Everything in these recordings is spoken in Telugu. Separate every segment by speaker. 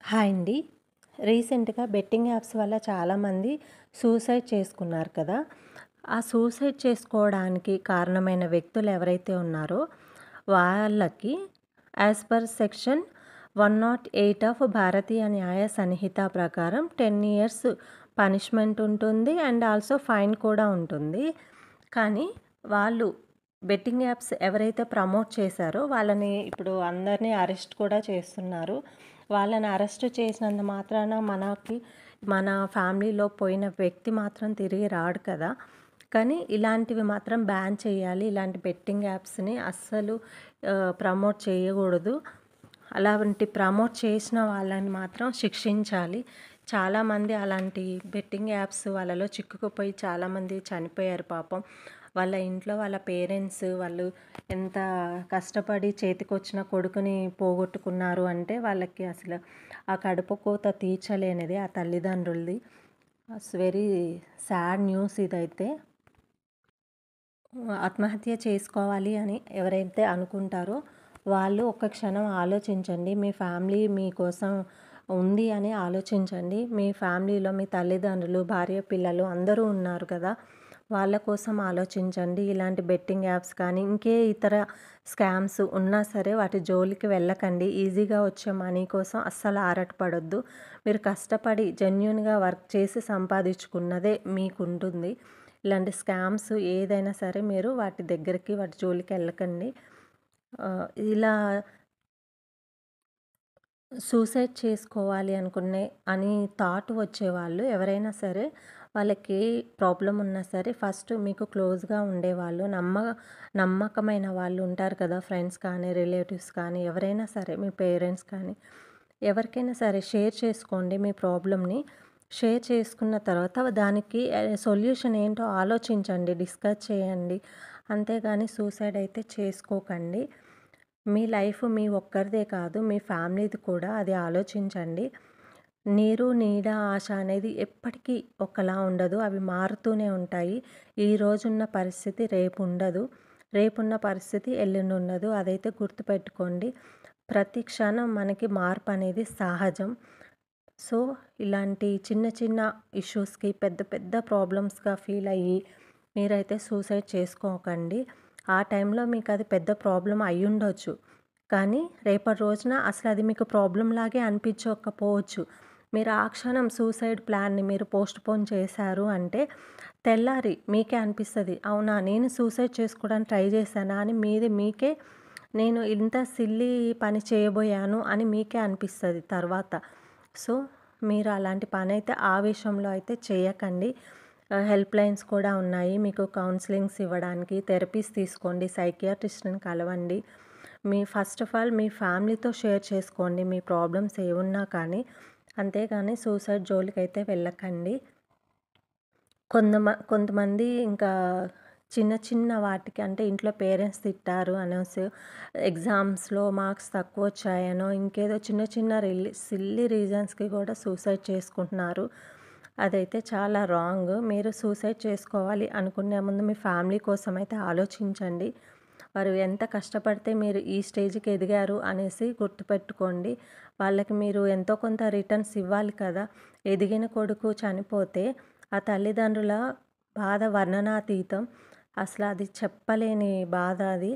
Speaker 1: హాయ్ అండి. రీసెంట్‌గా బెట్టింగ్ యాప్స్ వల్ల చాలామంది సూసైడ్ చేసుకున్నారు కదా! ఆ సూసైడ్ చేసుకోవడానికి కారణమైన వ్యక్తులు ఎవరైతే ఉన్నారో వాళ్ళకి యాస్ పర్ సెక్షన్ 108 ఆఫ్ భారతీయ న్యాయ సంహిత ప్రకారం 10 ఇయర్స్ పనిష్మెంట్ ఉంటుంది. అండ్ ఆల్సో ఫైన్ కూడా ఉంటుంది. కానీ వాళ్ళు బెట్టింగ్ యాప్స్ ఎవరైతే ప్రమోట్ చేశారో వాళ్ళని ఇప్పుడు అందరిని అరెస్ట్ కూడా చేస్తున్నారు. వాళ్ళని అరెస్ట్ చేసినంత మాత్రాన మన ఫ్యామిలీలో పోయిన వ్యక్తి మాత్రం తిరిగి రాడు కదా! కానీ ఇలాంటివి మాత్రం బ్యాన్ చేయాలి. ఇలాంటి బెట్టింగ్ యాప్స్‌ని అస్సలు ప్రమోట్ చేయకూడదు. అలాంటి ప్రమోట్ చేసిన వాళ్ళని మాత్రం శిక్షించాలి. చాలామంది అలాంటి బెట్టింగ్ యాప్స్ వాళ్ళలో చిక్కుకుపోయి చాలామంది చనిపోయారు పాపం. వాళ్ళ ఇంట్లో వాళ్ళ పేరెంట్స్ వాళ్ళు ఎంత కష్టపడి చేతికొచ్చిన కొడుకుని పోగొట్టుకున్నారు అంటే వాళ్ళకి అసలు ఆ కడుపు కోత తీర్చలేనిది ఆ తల్లిదండ్రులది. ఇట్స్ వెరీ సాడ్ న్యూస్ ఇదైతే. ఆత్మహత్య చేసుకోవాలి అని ఎవరైతే అనుకుంటారో వాళ్ళు ఒక్క క్షణం ఆలోచించండి. మీ ఫ్యామిలీ మీకోసం ఉంది అని ఆలోచించండి. మీ ఫ్యామిలీలో మీ తల్లిదండ్రులు, భార్య, పిల్లలు అందరూ ఉన్నారు కదా! వాళ్ళ కోసం ఆలోచించండి. ఇలాంటి బెట్టింగ్ యాప్స్ కానీ, ఇంకే ఇతర స్కామ్స్ ఉన్నా సరే వాటి జోలికి వెళ్ళకండి. ఈజీగా వచ్చే మనీ కోసం అస్సలు ఆరాటపడొద్దు. మీరు కష్టపడి జెన్యూన్‌గా వర్క్ చేసి సంపాదించుకున్నదే మీకుంటుంది. ఇలాంటి స్కామ్స్ ఏదైనా సరే మీరు వాటి దగ్గరికి, వాటి జోలికి వెళ్ళకండి. ఇలా సూసైడ్ చేసుకోవాలి అని థాట్ వచ్చేవాళ్ళు ఎవరైనా సరే, వాళ్ళకి ప్రాబ్లమ్ ఉన్నా సరే ఫస్ట్ మీకు క్లోజ్‌గా ఉండేవాళ్ళు, నమ్మకమైన వాళ్ళు ఉంటారు కదా! ఫ్రెండ్స్ కానీ, రిలేటివ్స్ కానీ, ఎవరైనా సరే మీ పేరెంట్స్ కానీ, ఎవరికైనా సరే షేర్ చేసుకోండి మీ ప్రాబ్లమ్‌ని. షేర్ చేసుకున్న తర్వాత దానికి సొల్యూషన్ ఏంటో ఆలోచించండి, డిస్కస్ చేయండి. అంతేగాని సూసైడ్ అయితే చేసుకోకండి. మీ లైఫ్ మీ ఒక్కరిదే కాదు, మీ ఫ్యామిలీది కూడా అది ఆలోచించండి. నీరు, నీడ, ఆశ అనేది ఎప్పటికీ ఒకలా ఉండదు. అవి మారుతూనే ఉంటాయి. ఈరోజున్న పరిస్థితి రేపుండదు. రేపున్న పరిస్థితి ఎల్లుండుండదు. అదైతే గుర్తుపెట్టుకోండి. ప్రతి క్షణం మనకి మార్పనేది సహజం. సో, ఇలాంటి చిన్న చిన్న ఇష్యూస్‌కి పెద్ద పెద్ద ప్రాబ్లమ్స్‌గా ఫీల్ అయ్యి మీరైతే సూసైడ్ చేసుకోకండి. ఆ టైంలో మీకది పెద్ద ప్రాబ్లమ్ అయ్యుండొచ్చు. కానీ రేపటి రోజున అసలది మీకు ప్రాబ్లమ్ లాగే అనిపించకపోవచ్చు. మీరు ఆ క్షణం సూసైడ్ ప్లాన్‌ని మీరు పోస్ట్‌పోన్ చేశారు అంటే తెల్లారి మీకే అనిపిస్తది. అవునా! నేను సూసైడ్ చేసుకోవడానికి ట్రై చేశానా అని మీకే నేను ఇంత సిల్లీ పని చేయబోయాను అని మీకే అనిపిస్తది తర్వాత. సో, మీరు అలాంటి పనైతే ఆవేశంలో అయితే చేయకండి. హెల్ప్ లైన్స్ కూడా ఉన్నాయి. మీకు కౌన్సిలింగ్స్ ఇవ్వడానికి థెరపీస్ తీసుకోండి. సైకియాట్రిస్ట్‌ని కలవండి. ఫస్ట్ ఆఫ్ ఆల్ మీ ఫ్యామిలీతో షేర్ చేసుకోండి మీ ప్రాబ్లమ్స్ ఏవున్నా కానీ. అంతేగాని సూసైడ్ జోలికైతే వెళ్ళకండి. కొంతమంది ఇంకా చిన్న చిన్న వాటికి అంటే ఇంట్లో పేరెంట్స్ తిట్టారు అనేసి ఎగ్జామ్స్‌లో మార్క్స్ తక్కువొచ్చాయనో, ఇంకేదో చిన్న చిన్న సిల్లీ రీజన్స్‌కి కూడా సూసైడ్ చేసుకుంటున్నారు. అదైతే చాలా రాంగ్. మీరు సూసైడ్ చేసుకోవాలి అనుకునే ముందు మీ ఫ్యామిలీ కోసం అయితే ఆలోచించండి. వారు ఎంత కష్టపడితే మీరు ఈ స్టేజ్‌కి ఎదిగారు అనేసి గుర్తుపెట్టుకోండి. వాళ్ళకి మీరు ఎంతో కొంత రిటర్న్స్ ఇవ్వాలి కదా! ఎదిగిన కొడుకు చనిపోతే ఆ తల్లిదండ్రుల బాధ వర్ణనాతీతం. అసలది చెప్పలేని బాధ అది.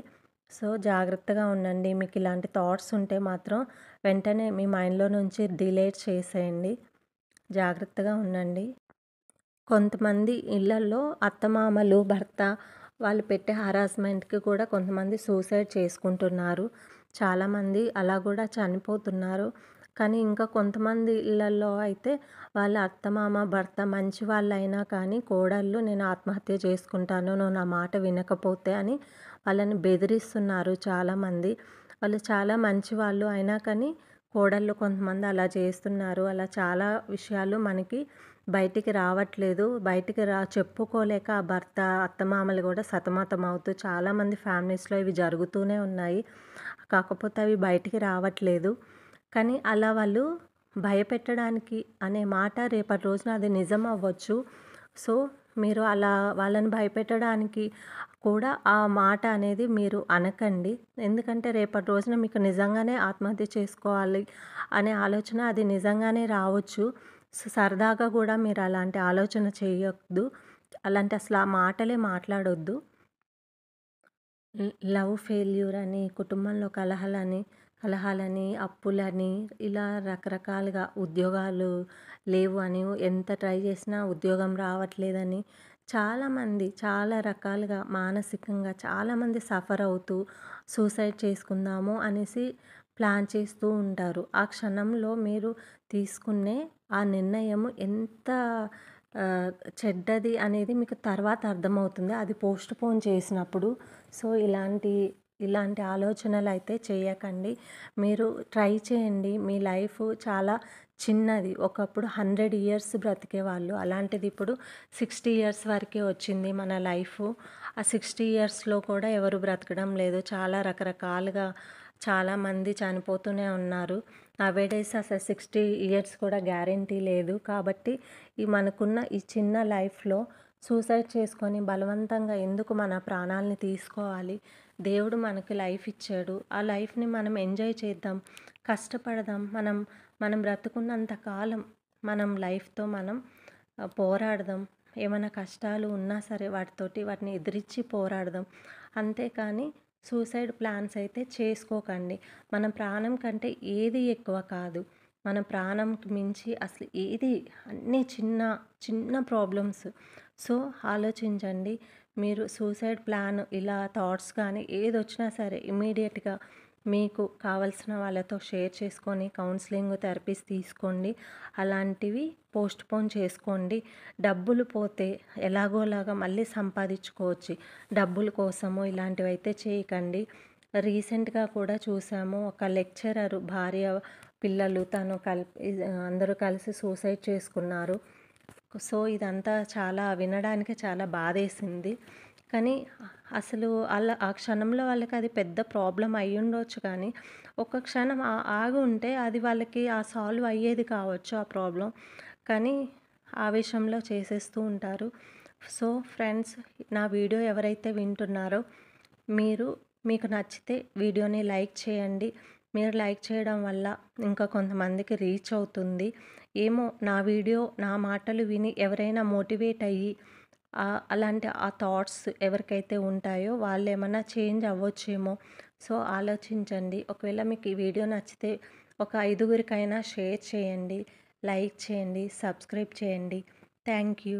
Speaker 1: సో, జాగ్రత్తగా ఉండండి. మీకిలాంటి థాట్స్ ఉంటే మాత్రం వెంటనే మీ మైండ్‌లో నుంచి డిలీట్ చేసేయండి. జాగ్రత్తగా ఉండండి. కొంతమంది ఇళ్లల్లో అత్తమామలు, భర్త వాళ్ళు పెట్టే హరాస్మెంట్‌కి కూడా కొంతమంది సూసైడ్ చేసుకుంటున్నారు. చాలామంది అలా కూడా చనిపోతున్నారు. కానీ ఇంకా కొంతమంది ఇళ్లల్లో అయితే వాళ్ళ అత్తమామ, భర్త మంచి వాళ్ళైనా కానీ కోడళ్ళు నేను ఆత్మహత్య చేసుకుంటాను, నువ్వు నా మాట వినకపోతే అని వాళ్ళని బెదిరిస్తున్నారు చాలామంది. వాళ్ళు చాలా మంచివాళ్ళు అయినా కానీ కోడళ్ళు కొంతమంది అలా చేస్తున్నారు. అలా చాలా విషయాలు మనకి బయటికి రావట్లేదు. బయటికి చెప్పుకోలేక ఆ భర్త, అత్తమామలు గూడా సతమతమవుతూ చాలామంది ఫ్యామిలీస్‌లో ఇవి జరుగుతూనే ఉన్నాయి. కాకపోతే అవి బయటికి రావట్లేదు. కానీ అలా వాళ్ళు భయపెట్టడానికి అనే మాట రేపటి రోజున అది నిజం అవ్వచ్చు. సో, మీరు అలా వాళ్ళని భయపెట్టడానికి కూడా ఆ మాట అనేది మీరు అనకండి. ఎందుకంటే రేపటి రోజున మీకు నిజంగానే ఆత్మహత్య చేసుకోవాలి అనే ఆలోచన అది నిజంగానే రావచ్చు. సరదాగా గూడా మీరు అలాంటి ఆలోచన చేయొద్దు. అలాంటి అసలు ఆ మాటలే మాట్లాడొద్దు. లవ్ ఫెయిల్యూర్ అని, కుటుంబంలో కలహాలని, అప్పులని ఇలా రకరకాలుగా ఉద్యోగాలు లేవు అని, ఎంత ట్రై చేసినా ఉద్యోగం రావట్లేదని చాలామంది చాలా రకాలుగా మానసికంగా చాలామంది సఫర్ అవుతూ సూసైడ్ చేసుకుందాము అనేసి ప్లాన్ చేస్తూ ఉంటారు. ఆ క్షణంలో మీరు తీసుకునే ఆ నిర్ణయం ఎంత ఆహ్, చెడ్డది అనేది మీకు తర్వాత అర్థమవుతుంది. అది పోస్ట్‌పోన్ చేసినప్పుడు. సో, ఇలాంటి ఆలోచనలైతే చేయకండి. మీరు ట్రై చేయండి. మీ లైఫ్ చాలా చిన్నది. ఒకప్పుడు 100 ఇయర్స్ బ్రతికేవాళ్ళు. అలాంటిది ఇప్పుడు 60 ఇయర్స్ వరకే వచ్చింది మన లైఫు. ఆ 60 ఇయర్స్‌లో కూడా ఎవరు బ్రతకడం లేదు. చాలా రకరకాలుగా చాలామంది చనిపోతూనే ఉన్నారు. నవేడేస్ అసలు 60 ఇయర్స్ కూడా గ్యారంటీ లేదు. కాబట్టి మనకున్న ఈ చిన్న లైఫ్‌లో సూసైడ్ చేసుకొని బలవంతంగా ఎందుకు మన ప్రాణాల్ని తీసుకోవాలి? దేవుడు మనకి లైఫ్ ఇచ్చాడు. ఆ లైఫ్‌ని మనం ఎంజాయ్ చేద్దాం. కష్టపడదాం. మనం బ్రతుకున్నంత కాలం మనం లైఫ్‌తో మనం పోరాడదాం. ఏమైనా కష్టాలు ఉన్నా సరే వాటిని ఎదిరించి పోరాడదాం. అంతేకానీ సూసైడ్ ప్లాన్స్ అయితే చేసుకోకండి. మన ప్రాణం కంటే ఏది ఎక్కువ కాదు. మన ప్రాణంకి మించి అసలు ఏది అన్నీ చిన్న చిన్న ప్రాబ్లమ్స్. సో, ఆలోచించండి. మీరు సూసైడ్ ప్లాన్ ఇలా థాట్స్ కానీ ఏదొచ్చినా సరే ఇమ్మీడియేట్‌గా మీకు కావాల్సిన వాళ్ళతో షేర్ చేసుకొని కౌన్సిలింగ్, థెరపీస్ తీసుకోండి. అలాంటివి పోస్ట్‌పోన్ చేసుకోండి. డబ్బులు పోతే ఎలాగోలాగా మళ్ళీ సంపాదించుకోవచ్చు. డబ్బుల కోసము ఇలాంటివైతే చేయకండి. రీసెంట్‌గా కూడా చూసాము. ఒక లెక్చరర్ భార్య, పిల్లలు తను అందరూ కలిసి సూసైడ్ చేసుకున్నారు. సో, ఇదంతా చాలా వినడానికి చాలా బాధేసింది. కానీ అసలు ఆ క్షణంలో వాళ్ళకది పెద్ద ప్రాబ్లమ్ అయ్యుండొచ్చు కానీ, ఒక్క క్షణం ఆగుంటే అది వాళ్ళకి సాల్వ్ అయ్యేది కావచ్చు ఆ ప్రాబ్లమ్. కానీ ఆవేశంలో చేసేస్తూ ఉంటారు. సో, ఫ్రెండ్స్, నా వీడియో ఎవరైతే వింటున్నారో మీరు మీకు నచ్చితే వీడియోని లైక్ చేయండి. మీరు లైక్ చేయడం వల్ల ఇంకా కొంతమందికి రీచ్ అవుతుంది. ఏమో నా వీడియో, నా మాటలు విని ఎవరైనా మోటివేట్ అయ్యి అలాంటి ఆ థాట్స్ ఎవరికైతే ఉంటాయో వాళ్ళేమన్నా చేంజ్ అవ్వచ్చేమో. సో, ఆలోచించండి. ఒకవేళ మీకు ఈ వీడియో నచ్చితే ఒక 5గురికైనా షేర్ చేయండి, లైక్ చేయండి, సబ్స్క్రైబ్ చేయండి. Thank you.